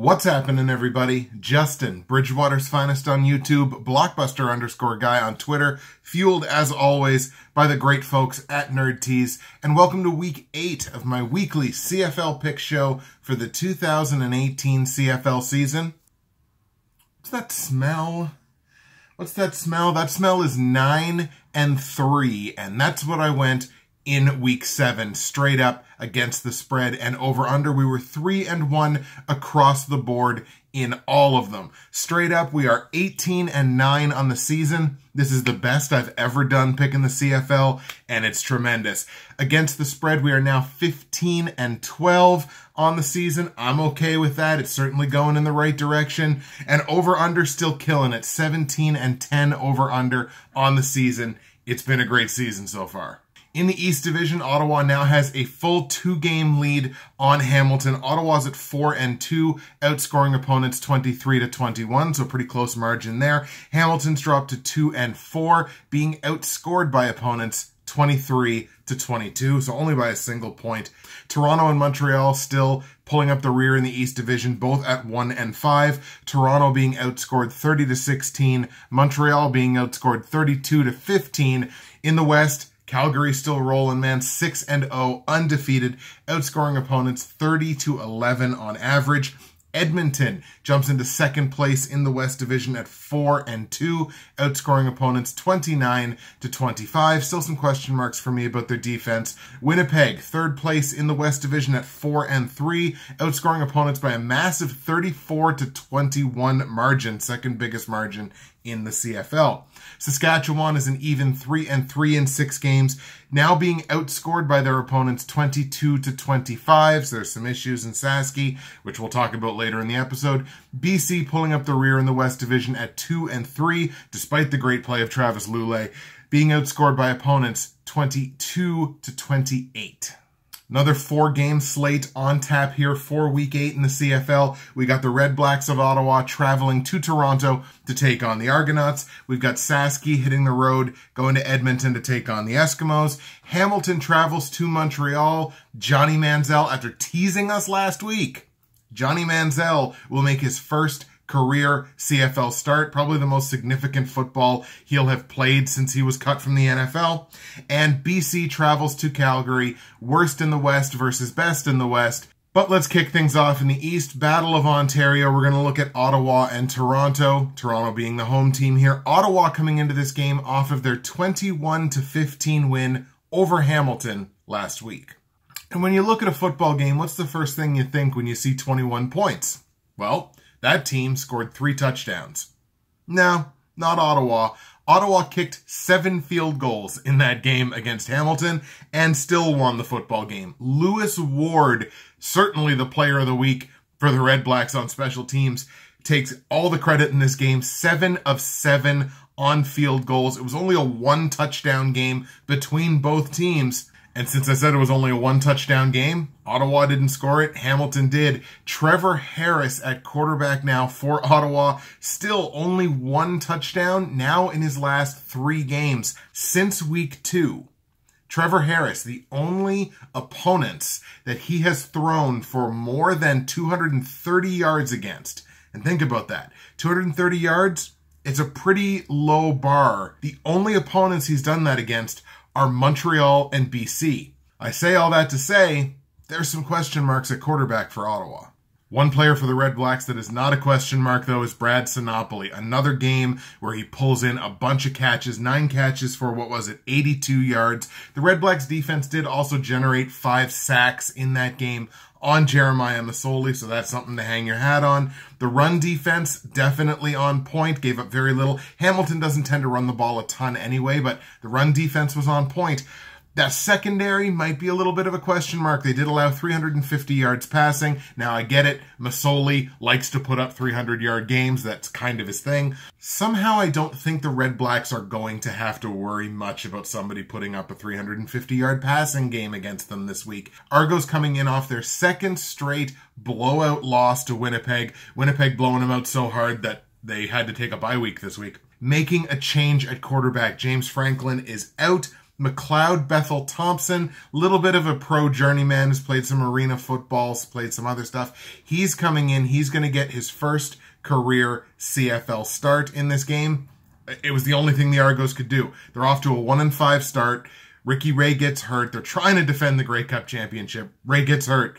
What's happening, everybody? Justin, Bridgewater's finest on YouTube, Blockbuster_guy on Twitter, fueled as always by the great folks at NerdTees, and welcome to week 8 of my weekly CFL pick show for the 2018 CFL season. What's that smell? What's that smell? That smell is 9-3, and that's what I went in week 7, straight up against the spread and over under. We were 3-1 across the board in all of them. Straight up, we are 18-9 on the season. This is the best I've ever done picking the CFL, and it's tremendous. Against the spread, we are now 15-12 on the season. I'm okay with that. It's certainly going in the right direction. And over under, still killing it. 17-10 over under on the season. It's been a great season so far. In the East Division, Ottawa now has a full 2-game lead on Hamilton. Ottawa's at 4-2, outscoring opponents 23-21, so pretty close margin there. Hamilton's dropped to 2-4, being outscored by opponents 23-22, so only by a single point. Toronto and Montreal still pulling up the rear in the East Division, both at 1-5. Toronto being outscored 30-16, Montreal being outscored 32-15. In the West, Calgary still rolling, man, 6-0, undefeated, outscoring opponents 30-11 on average. Edmonton jumps into second place in the West Division at 4-2, outscoring opponents 29-25. Still some question marks for me about their defense. Winnipeg, third place in the West Division at 4-3, outscoring opponents by a massive 34-21 margin, second biggest margin in the CFL. Saskatchewan is an even 3-3 in 6 games, now being outscored by their opponents 22-25. So there's some issues in Saski, which we'll talk about later in the episode. BC pulling up the rear in the West Division at 2-3, despite the great play of Travis Lulay, being outscored by opponents 22-28. Another 4-game slate on tap here for Week 8 in the CFL. We got the REDBLACKS of Ottawa traveling to Toronto to take on the Argonauts. We've got Saski hitting the road, going to Edmonton to take on the Eskimos. Hamilton travels to Montreal. Johnny Manziel, after teasing us last week, Johnny Manziel will make his first career CFL start, probably the most significant football he'll have played since he was cut from the NFL. And BC travels to Calgary, worst in the West versus best in the West. But let's kick things off in the East. Battle of Ontario. We're going to look at Ottawa and Toronto. Toronto being the home team here. Ottawa coming into this game off of their 21-15 win over Hamilton last week. And when you look at a football game, what's the first thing you think when you see 21 points? Well, that team scored 3 touchdowns. No, not Ottawa. Ottawa kicked 7 field goals in that game against Hamilton and still won the football game. Lewis Ward, certainly the player of the week for the REDBLACKS on special teams, takes all the credit in this game. 7 of 7 on field goals. It was only a 1-touchdown game between both teams. And since I said it was only a 1-touchdown game, Ottawa didn't score it, Hamilton did. Trevor Harris at quarterback now for Ottawa. Still only 1 touchdown now in his last 3 games since week 2. Trevor Harris, the only opponents that he has thrown for more than 230 yards against. And think about that. 230 yards, it's a pretty low bar. The only opponents he's done that against are Montreal and BC. I say all that to say, there's some question marks at quarterback for Ottawa. One player for the REDBLACKS that is not a question mark, though, is Brad Sinopoli. Another game where he pulls in a bunch of catches, 9 catches for, 82 yards. The REDBLACKS defense did also generate 5 sacks in that game on Jeremiah Masoli, so that's something to hang your hat on. The run defense, definitely on point, gave up very little. Hamilton doesn't tend to run the ball a ton anyway, but the run defense was on point. That secondary might be a little bit of a question mark. They did allow 350 yards passing. Now, I get it. Masoli likes to put up 300-yard games. That's kind of his thing. Somehow, I don't think the REDBLACKS are going to have to worry much about somebody putting up a 350-yard passing game against them this week. Argos coming in off their 2nd straight blowout loss to Winnipeg. Winnipeg blowing them out so hard that they had to take a bye week this week. Making a change at quarterback. James Franklin is out. McLeod Bethel Thompson, little bit of a pro journeyman, has played some arena footballs, played some other stuff. He's coming in. He's going to get his first career CFL start in this game. It was the only thing the Argos could do. They're off to a 1-5 start. Ricky Ray gets hurt. They're trying to defend the Grey Cup championship. Ray gets hurt.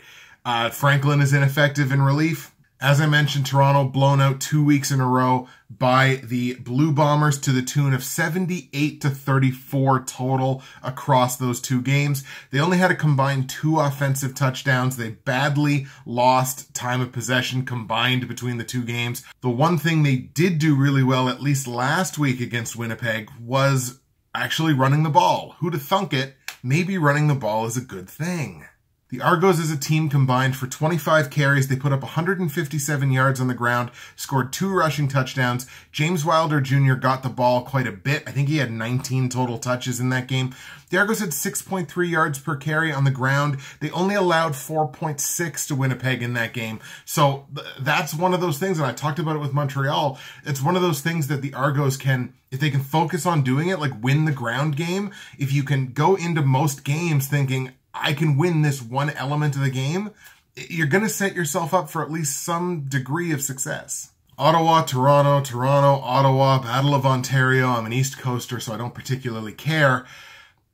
Franklin is ineffective in relief. As I mentioned, Toronto blown out 2 weeks in a row by the Blue Bombers to the tune of 78-34 total across those 2 games. They only had a combined 2 offensive touchdowns. They badly lost time of possession combined between the 2 games. The one thing they did do really well, at least last week against Winnipeg, was actually running the ball. Who'd have thunk it? Maybe running the ball is a good thing. The Argos as a team combined for 25 carries. They put up 157 yards on the ground, scored 2 rushing touchdowns. James Wilder Jr. got the ball quite a bit. I think he had 19 total touches in that game. The Argos had 6.3 yards per carry on the ground. They only allowed 4.6 to Winnipeg in that game. So that's one of those things, and I talked about it with Montreal. It's one of those things that the Argos can, if they can focus on doing it, like win the ground game, if you can go into most games thinking, I can win this one element of the game, you're going to set yourself up for at least some degree of success. Ottawa, Toronto, Toronto, Ottawa, Battle of Ontario. I'm an East Coaster, so I don't particularly care.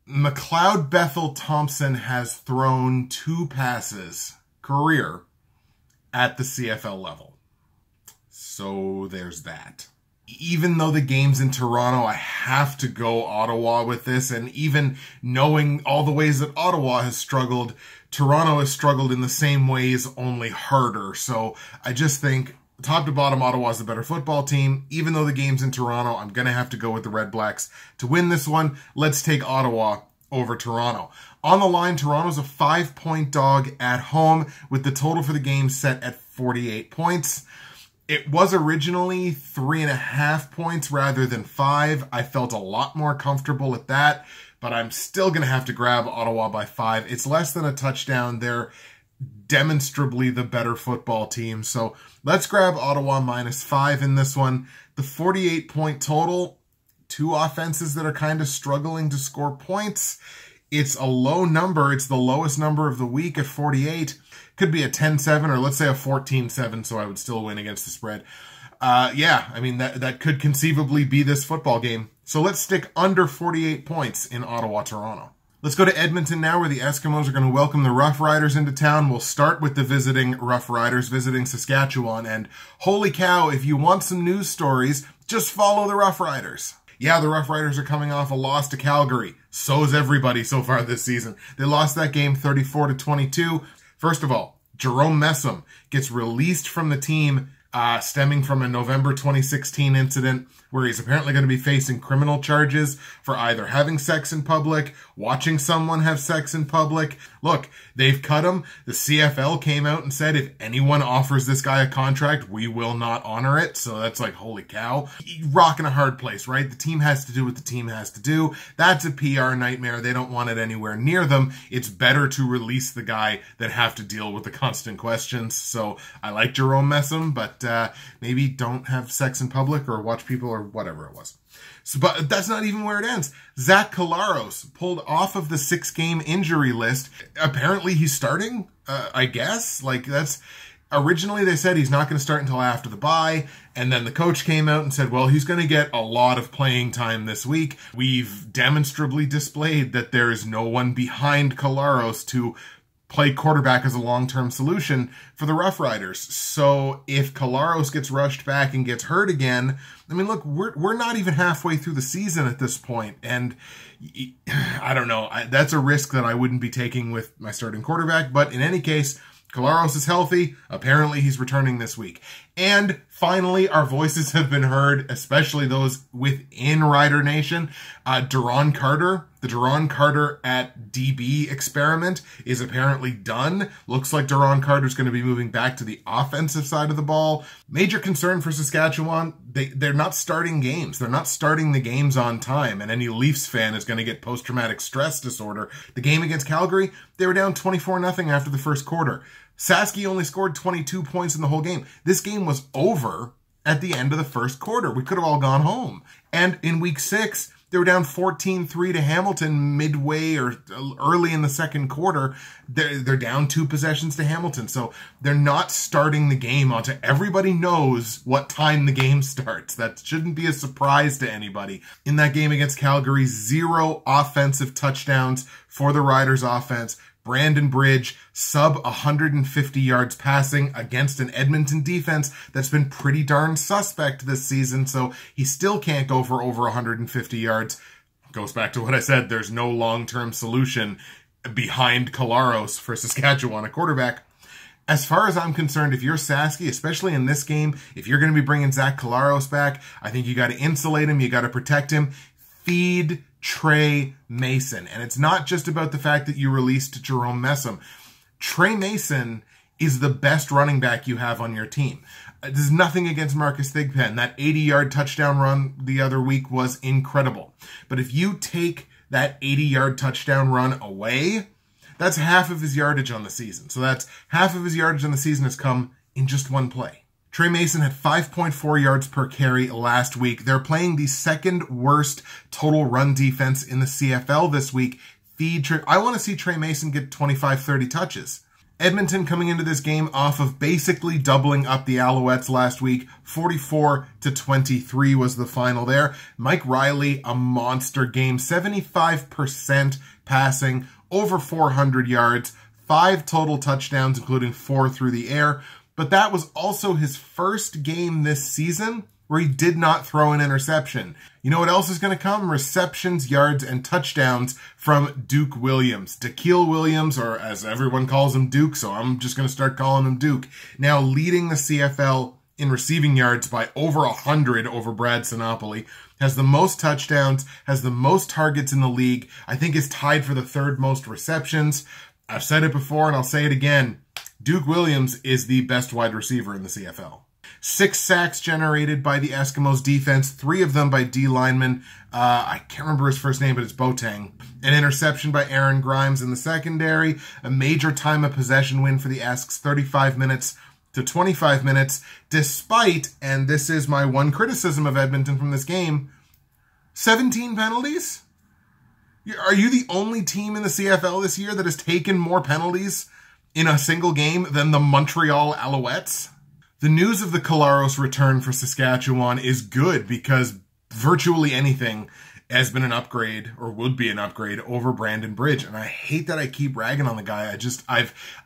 McLeod Bethel Thompson has thrown 2 passes, career, at the CFL level. So there's that. Even though the game's in Toronto, I have to go Ottawa with this. And even knowing all the ways that Ottawa has struggled, Toronto has struggled in the same ways, only harder. So I just think top to bottom, Ottawa's the better football team. Even though the game's in Toronto, I'm going to have to go with the Red Blacks to win this one. Let's take Ottawa over Toronto. On the line, Toronto's a 5-point dog at home with the total for the game set at 48 points. It was originally 3.5 points rather than 5. I felt a lot more comfortable at that, but I'm still going to have to grab Ottawa by 5. It's less than a touchdown. They're demonstrably the better football team. So let's grab Ottawa -5 in this one. The 48-point total, 2 offenses that are kind of struggling to score points. It's a low number. It's the lowest number of the week at 48. Could be a 10-7 or let's say a 14-7, so I would still win against the spread. Yeah, I mean, that could conceivably be this football game. So let's stick under 48 points in Ottawa, Toronto. Let's go to Edmonton now, where the Eskimos are going to welcome the Roughriders into town. We'll start with the visiting Roughriders, visiting Saskatchewan. And holy cow, if you want some news stories, just follow the Roughriders. Yeah, the Roughriders are coming off a loss to Calgary. So is everybody so far this season. They lost that game 34-22. First of all, Jerome Messam gets released from the team stemming from a November 2016 incident where he's apparently going to be facing criminal charges for either having sex in public, watching someone have sex in public. Look, they've cut him. The CFL came out and said, if anyone offers this guy a contract, we will not honor it. So that's like, holy cow. Rocking a hard place, right? The team has to do what the team has to do. That's a PR nightmare. They don't want it anywhere near them. It's better to release the guy than have to deal with the constant questions. So I like Jerome Messam, but maybe don't have sex in public or watch people or whatever it was. So, but that's not even where it ends. Zach Collaros pulled off of the 6-game injury list. Apparently he's starting, I guess. Like, that's... Originally they said he's not going to start until after the bye, and then the coach came out and said, well, he's going to get a lot of playing time this week. We've demonstrably displayed that there is no one behind Collaros to play quarterback as a long-term solution for the Roughriders. So if Collaros gets rushed back and gets hurt again, I mean, look, we're not even halfway through the season at this point, and I don't know. That's a risk that I wouldn't be taking with my starting quarterback, but in any case, Collaros is healthy. Apparently, he's returning this week. And finally, our voices have been heard, especially those within Rider Nation. Duron Carter, the Duron Carter at DB experiment is apparently done. Looks like Duron Carter's going to be moving back to the offensive side of the ball. Major concern for Saskatchewan, they're not starting games. They're not starting the games on time, and any Leafs fan is going to get post-traumatic stress disorder. The game against Calgary, they were down 24-0 after the first quarter. Saski only scored 22 points in the whole game. This game was over at the end of the first quarter. We could have all gone home. And in week 6, They were down 14-3 to Hamilton midway or early in the second quarter. They're down 2 possessions to Hamilton. So they're not starting the game until everybody knows what time the game starts. That shouldn't be a surprise to anybody. In that game against Calgary, 0 offensive touchdowns for the Riders offense. Brandon Bridge, sub 150 yards passing against an Edmonton defense that's been pretty darn suspect this season, so he still can't go for over 150 yards. Goes back to what I said, there's no long-term solution behind Collaros for Saskatchewan, a quarterback. As far as I'm concerned, if you're Sasky, especially in this game, if you're going to be bringing Zach Collaros back, I think you got to insulate him, you got to protect him. Feed Trey Mason. And it's not just about the fact that you released Jerome Messam. Trey Mason is the best running back you have on your team. There's nothing against Marcus Thigpen. That 80-yard touchdown run the other week was incredible. But if you take that 80-yard touchdown run away, that's half of his yardage on the season. So that's half of his yardage on the season has come in just one play. Trey Mason had 5.4 yards per carry last week. They're playing the second worst total run defense in the CFL this week. I want to see Trey Mason get 25-30 touches. Edmonton coming into this game off of basically doubling up the Alouettes last week. 44-23 was the final there. Mike Riley, a monster game. 75% passing, over 400 yards, 5 total touchdowns, including 4 through the air. But that was also his first game this season where he did not throw an interception. You know what else is going to come? Receptions, yards, and touchdowns from Duke Williams. Da'Keel Williams, or as everyone calls him, Duke, so I'm just going to start calling him Duke. Now leading the CFL in receiving yards by over 100 over Brad Sinopoli. Has the most touchdowns, has the most targets in the league. I think is tied for the 3rd most receptions. I've said it before and I'll say it again. Duke Williams is the best wide receiver in the CFL. 6 sacks generated by the Eskimos defense, 3 of them by D lineman. I can't remember his first name, but it's Boateng. An interception by Aaron Grimes in the secondary. A major time of possession win for the Esks, 35 minutes to 25 minutes, despite, and this is my one criticism of Edmonton from this game, 17 penalties? Are you the only team in the CFL this year that has taken more penalties in a single game than the Montreal Alouettes? The news of the Collaros return for Saskatchewan is good because virtually anything has been an upgrade or would be an upgrade over Brandon Bridge. And I hate that I keep ragging on the guy.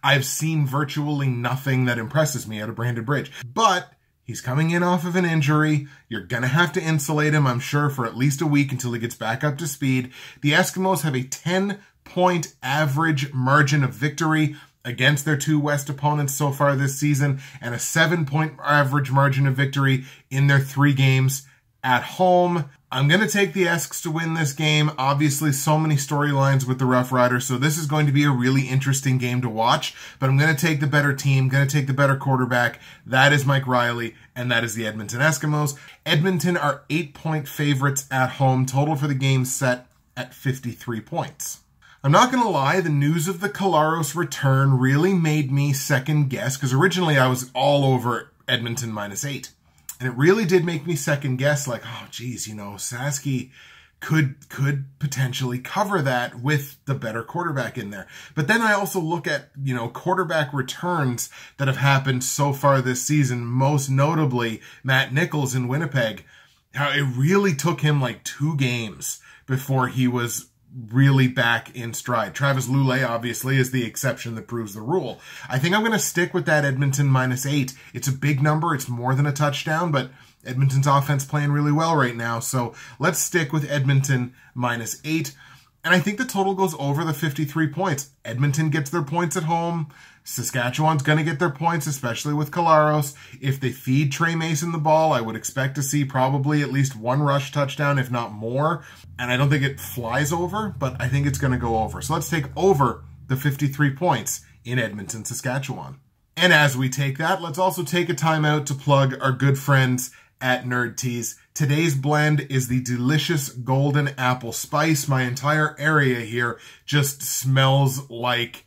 I've seen virtually nothing that impresses me out of Brandon Bridge. But he's coming in off of an injury. You're going to have to insulate him, I'm sure, for at least a week until he gets back up to speed. The Eskimos have a 10-point average margin of victory against their 2 West opponents so far this season, and a 7-point average margin of victory in their 3 games at home. I'm going to take the Esks to win this game. Obviously, so many storylines with the Roughriders, so this is going to be a really interesting game to watch, but I'm going to take the better team, going to take the better quarterback. That is Mike Riley, and that is the Edmonton Eskimos. Edmonton are 8-point favorites at home. Total for the game set at 53 points. I'm not going to lie, the news of the Collaros return really made me second guess, because originally I was all over Edmonton -8. And it really did make me second guess, like, oh, geez, you know, Sasky could potentially cover that with the better quarterback in there. But then I also look at, you know, quarterback returns that have happened so far this season, most notably Matt Nichols in Winnipeg. How it really took him like 2 games before he was really back in stride. Travis Lulay, obviously, is the exception that proves the rule. I think I'm going to stick with that Edmonton -8. It's a big number. It's more than a touchdown, but Edmonton's offense playing really well right now. So let's stick with Edmonton -8. And I think the total goes over the 53 points. Edmonton gets their points at home. Saskatchewan's going to get their points, especially with Collaros. If they feed Trey Mason the ball, I would expect to see probably at least 1 rush touchdown, if not more. And I don't think it flies over, but I think it's going to go over. So let's take over the 53 points in Edmonton, Saskatchewan. And as we take that, let's also take a timeout to plug our good friends at Nerd Teas. Today's blend is the delicious golden apple spice. My entire area here just smells like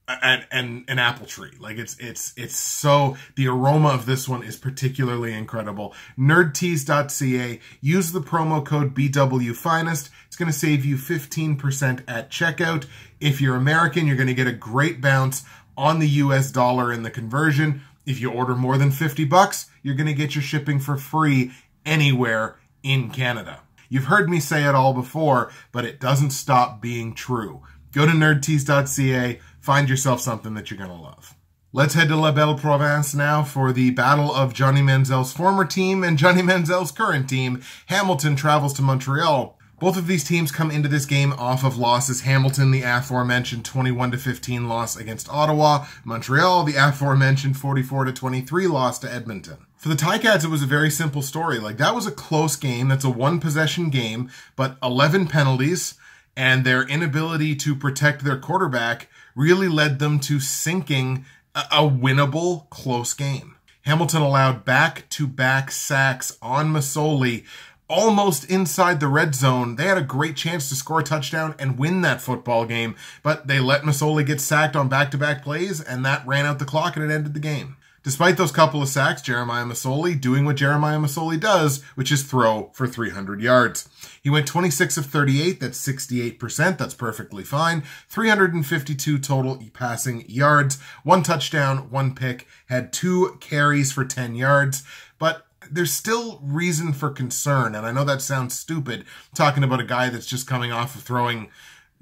an apple tree. Like it's so, the aroma of this one is particularly incredible. Nerdtease.ca, use the promo code BWFinest. It's going to save you 15% at checkout. If you're American, you're going to get a great bounce on the US dollar in the conversion. If you order more than $50, you're going to get your shipping for free anywhere in Canada. You've heard me say it all before, but it doesn't stop being true. Go to nerdtease.ca, find yourself something that you're going to love. Let's head to La Belle Province now for the battle of Johnny Manziel's former team and Johnny Manziel's current team. Hamilton travels to Montreal. Both of these teams come into this game off of losses. Hamilton, the aforementioned 21-15 loss against Ottawa. Montreal, the aforementioned 44-23 loss to Edmonton. For the Ticats, it was a very simple story. Like, that was a close game. That's a one-possession game, but 11 penalties, and their inability to protect their quarterback really led them to sinking a winnable close game. Hamilton allowed back-to-back sacks on Masoli, almost inside the red zone. They had a great chance to score a touchdown and win that football game, but they let Masoli get sacked on back-to-back plays, and that ran out the clock and it ended the game. Despite those couple of sacks, Jeremiah Masoli doing what Jeremiah Masoli does, which is throw for 300 yards. He went 26 of 38, that's 68%, that's perfectly fine. 352 total passing yards, 1 touchdown, 1 pick, had 2 carries for 10 yards, but there's still reason for concern, and I know that sounds stupid, talking about a guy that's just coming off of throwing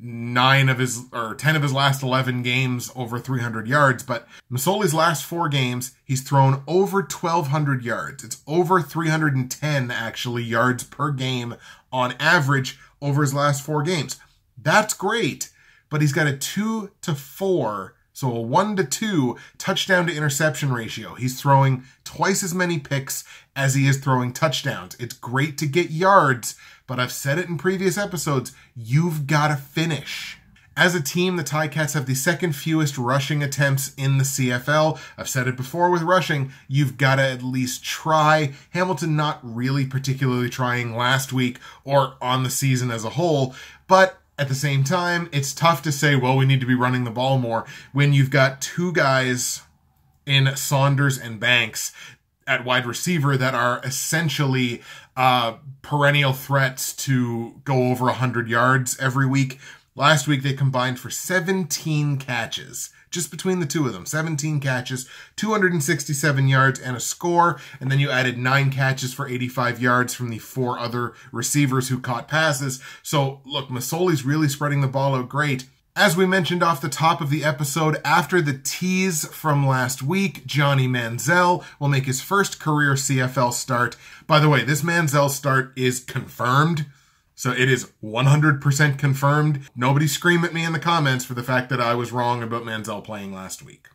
10 of his last 11 games over 300 yards, but Masoli's last 4 games, he's thrown over 1,200 yards. It's over 310, actually, yards per game on average over his last 4 games. That's great, but he's got a 2-4, so a 1-2 touchdown to interception ratio. He's throwing twice as many picks as he is throwing touchdowns. It's great to get yards, but I've said it in previous episodes, you've got to finish. As a team, the Ticats have the second fewest rushing attempts in the CFL. I've said it before with rushing, you've got to at least try. Hamilton not really particularly trying last week or on the season as a whole, but at the same time, it's tough to say, well, we need to be running the ball more when you've got 2 guys in Saunders and Banks at wide receiver that are essentially perennial threats to go over 100 yards every week. Last week, they combined for 17 catches, just between the 2 of them. 17 catches, 267 yards and a score, and then you added 9 catches for 85 yards from the 4 other receivers who caught passes. So, look, Masoli's really spreading the ball out great. As we mentioned off the top of the episode, after the tease from last week, Johnny Manziel will make his first career CFL start. By the way, this Manziel start is confirmed, so it is 100% confirmed. Nobody scream at me in the comments for the fact that I was wrong about Manziel playing last week.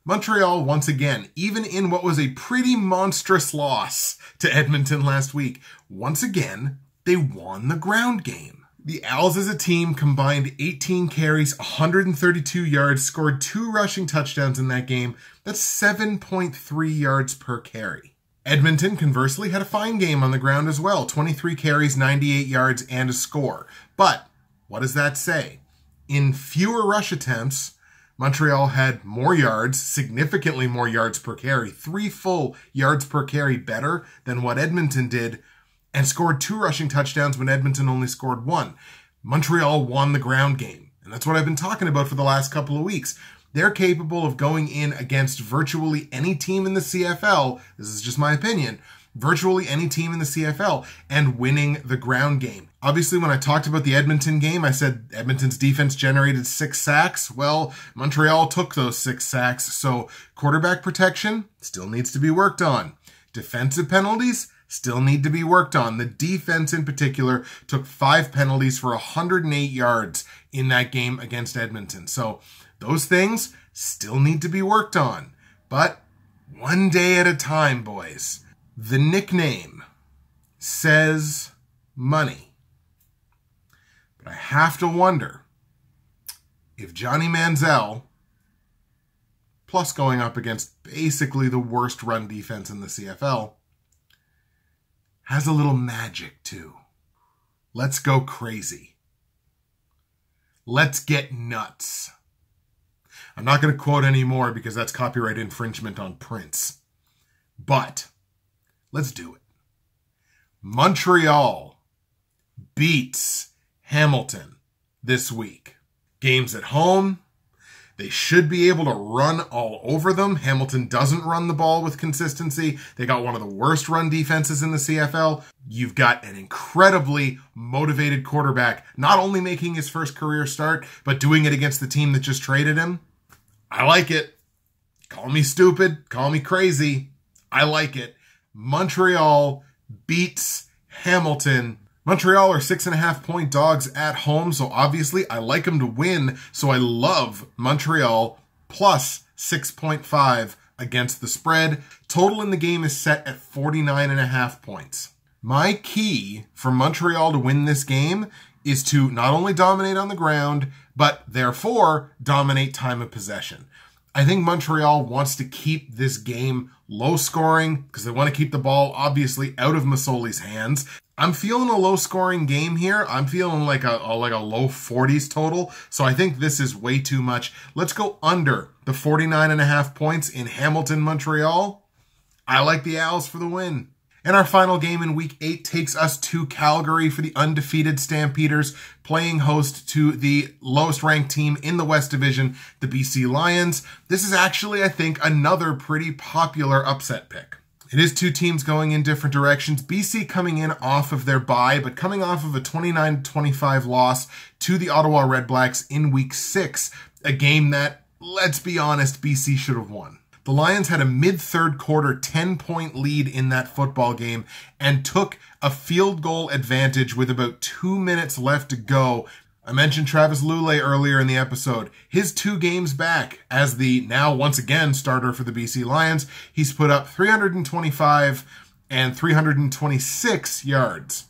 Montreal, once again, even in what was a pretty monstrous loss to Edmonton last week, once again, they won the ground game. The Owls as a team combined 18 carries, 132 yards, scored 2 rushing touchdowns in that game. That's 7.3 yards per carry. Edmonton, conversely, had a fine game on the ground as well. 23 carries, 98 yards, and a score. But what does that say? In fewer rush attempts, Montreal had more yards, significantly more yards per carry, 3 full yards per carry better than what Edmonton did, and scored 2 rushing touchdowns when Edmonton only scored 1. Montreal won the ground game, and that's what I've been talking about for the last couple of weeks. They're capable of going in against virtually any team in the CFL, this is just my opinion, virtually any team in the CFL, and winning the ground game. Obviously, when I talked about the Edmonton game, I said Edmonton's defense generated 6 sacks. Well, Montreal took those 6 sacks, so quarterback protection still needs to be worked on. Defensive penalties still need to be worked on. The defense in particular took 5 penalties for 108 yards in that game against Edmonton. So those things still need to be worked on. But one day at a time, boys. The nickname says money. But I have to wonder if Johnny Manziel, plus going up against basically the worst run defense in the CFL, has a little magic too. Let's go crazy. Let's get nuts. I'm not going to quote anymore because that's copyright infringement on Prince. But let's do it. Montreal beats Hamilton this week. Games at home. They should be able to run all over them. Hamilton doesn't run the ball with consistency. They got one of the worst run defenses in the CFL. You've got an incredibly motivated quarterback, not only making his first career start, but doing it against the team that just traded him. I like it. Call me stupid. Call me crazy. I like it. Montreal beats Hamilton. Montreal are 6.5-point dogs at home, so obviously I like them to win, so I love Montreal plus 6.5 against the spread. Total in the game is set at 49.5 points. My key for Montreal to win this game is to not only dominate on the ground, but therefore dominate time of possession. I think Montreal wants to keep this game low scoring because they want to keep the ball obviously out of Masoli's hands. I'm feeling a low scoring game here. I'm feeling like a low 40s total. So I think this is way too much. Let's go under the 49.5 points in Hamilton, Montreal. I like the Owls for the win. And our final game in Week 8 takes us to Calgary for the undefeated Stampeders, playing host to the lowest ranked team in the West Division, the BC Lions. This is actually, I think, another pretty popular upset pick. It is two teams going in different directions. BC coming in off of their bye, but coming off of a 29-25 loss to the Ottawa REDBLACKS in Week 6, a game that, let's be honest, BC should have won. The Lions had a mid-third quarter 10-point lead in that football game and took a field goal advantage with about 2 minutes left to go. I mentioned Travis Lulay earlier in the episode. His 2 games back as the now once again starter for the BC Lions, he's put up 325 and 326 yards.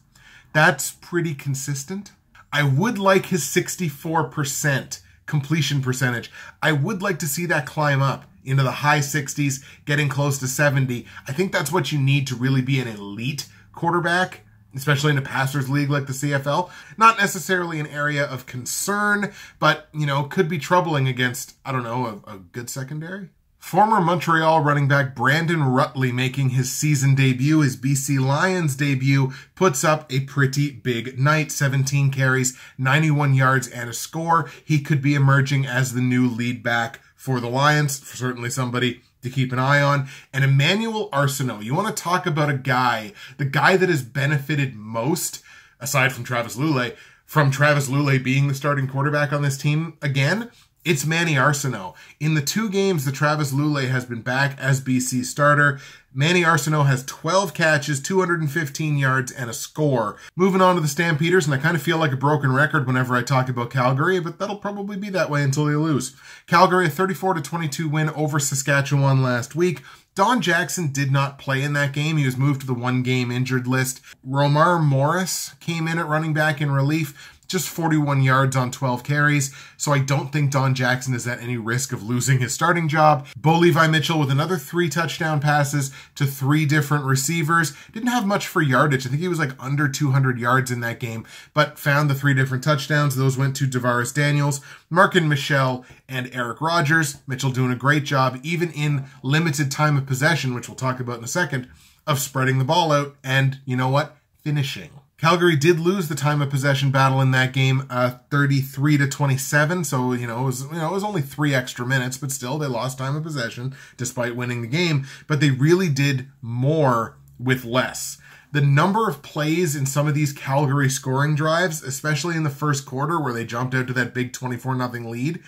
That's pretty consistent. I would like his 64% completion percentage. I would like to see that climb up into the high 60s, getting close to 70. I think that's what you need to really be an elite quarterback, especially in a passers league like the CFL. Not necessarily an area of concern, but, could be troubling against, I don't know, a good secondary. Former Montreal running back Brandon Rutley making his season debut, his BC Lions debut, puts up a pretty big night. 17 carries, 91 yards, and a score. He could be emerging as the new lead back for the Lions, certainly somebody to keep an eye on. And Emmanuel Arsenault, you want to talk about a guy, the guy that has benefited most, aside from Travis Lulay being the starting quarterback on this team again, it's Manny Arsenault. In the 2 games that Travis Lulay has been back as BC starter, Manny Arsenault has 12 catches, 215 yards, and a score. Moving on to the Stampeders, and I kind of feel like a broken record whenever I talk about Calgary, but that'll probably be that way until they lose. Calgary, a 34-22 win over Saskatchewan last week. Don Jackson did not play in that game. He was moved to the 1-game injured list. Romar Morris came in at running back in relief. Just 41 yards on 12 carries, so I don't think Don Jackson is at any risk of losing his starting job. Bo Levi Mitchell with another 3 touchdown passes to 3 different receivers. Didn't have much for yardage. I think he was like under 200 yards in that game, but found the 3 different touchdowns. Those went to Tavares Daniels, Markin Michel, and Eric Rogers. Mitchell doing a great job, even in limited time of possession, which we'll talk about in a second, of spreading the ball out and, you know what, finishing. Calgary did lose the time of possession battle in that game, 33-27. So, it was only 3 extra minutes, but still they lost time of possession despite winning the game. But they really did more with less. The number of plays in some of these Calgary scoring drives, especially in the first quarter where they jumped out to that big 24-0 lead,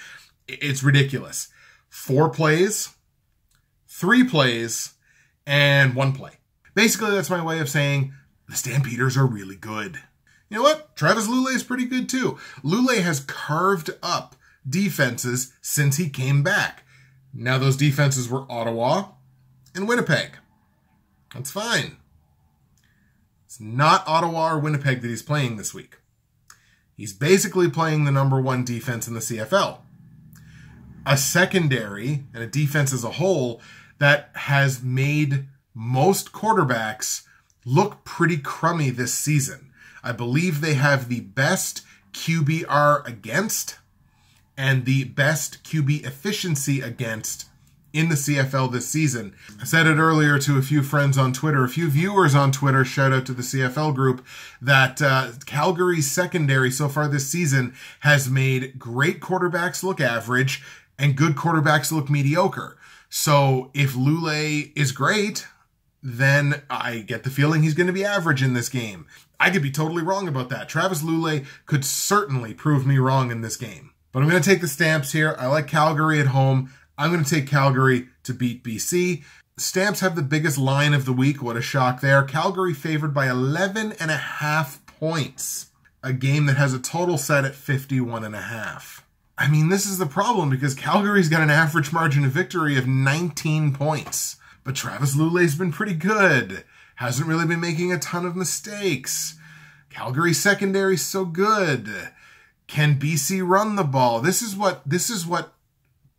it's ridiculous. 4 plays, 3 plays, and 1 play. Basically, that's my way of saying the Stampeders are really good. You know what? Travis Lulay is pretty good too. Lulay has carved up defenses since he came back. Now those defenses were Ottawa and Winnipeg. That's fine. It's not Ottawa or Winnipeg that he's playing this week. He's basically playing the number 1 defense in the CFL. A secondary and a defense as a whole that has made most quarterbacks look pretty crummy this season. I believe they have the best QBR against and the best QB efficiency against in the CFL this season. I said it earlier to a few friends on Twitter, a few viewers on Twitter, shout out to the CFL group, that Calgary's secondary so far this season has made great quarterbacks look average and good quarterbacks look mediocre. So if Lulay is great, then I get the feeling he's going to be average in this game. I could be totally wrong about that. Travis Lulay could certainly prove me wrong in this game. But I'm going to take the Stamps here. I like Calgary at home. I'm going to take Calgary to beat BC. Stamps have the biggest line of the week. What a shock there. Calgary favored by 11.5 points. A game that has a total set at 51.5. I mean, this is the problem because Calgary's got an average margin of victory of 19 points. But Travis Lulay's been pretty good. Hasn't really been making a ton of mistakes. Calgary's secondary's so good. Can BC run the ball? This is what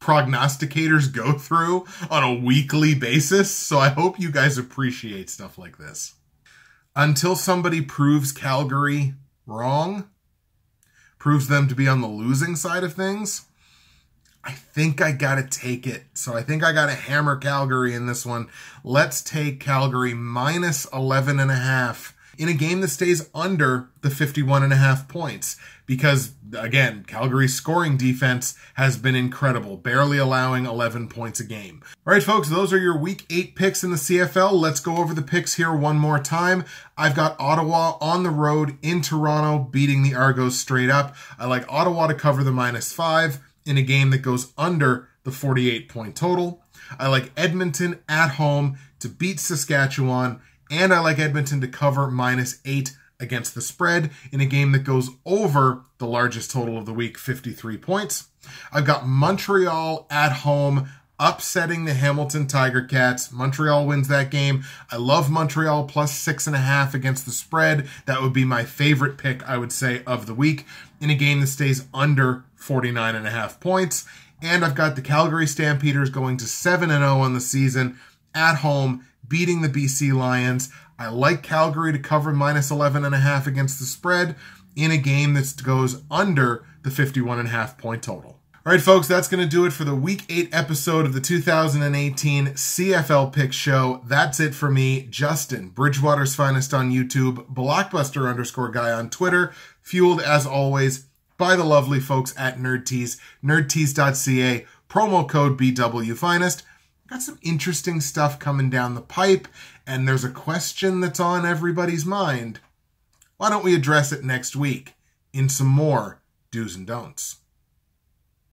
prognosticators go through on a weekly basis, so I hope you guys appreciate stuff like this. Until somebody proves Calgary wrong, proves them to be on the losing side of things, I think I gotta take it. So I think I gotta hammer Calgary in this one. Let's take Calgary minus 11.5 in a game that stays under the 51.5 points. Because, again, Calgary's scoring defense has been incredible, barely allowing 11 points a game. All right, folks, those are your Week 8 picks in the CFL. Let's go over the picks here one more time. I've got Ottawa on the road in Toronto, beating the Argos straight up. I like Ottawa to cover the -5 in a game that goes under the 48-point total. I like Edmonton at home to beat Saskatchewan, and I like Edmonton to cover -8 against the spread in a game that goes over the largest total of the week, 53 points. I've got Montreal at home upsetting the Hamilton Tiger Cats. Montreal wins that game. I love Montreal plus 6.5 against the spread. That would be my favorite pick, I would say, of the week in a game that stays under 49.5 points. And I've got the Calgary Stampeders going to 7-0 on the season at home, beating the BC Lions. I like Calgary to cover -11.5 against the spread in a game that goes under the 51.5 point total. All right, folks, that's going to do it for the Week 8 episode of the 2018 CFL Pick Show. That's it for me, Justin, Bridgewater's Finest on YouTube, Blockbuster_guy on Twitter, fueled as always by the lovely folks at NerdTees, nerdtees.ca, promo code BWFinest. Got some interesting stuff coming down the pipe, and there's a question that's on everybody's mind. Why don't we address it next week in some more do's and don'ts?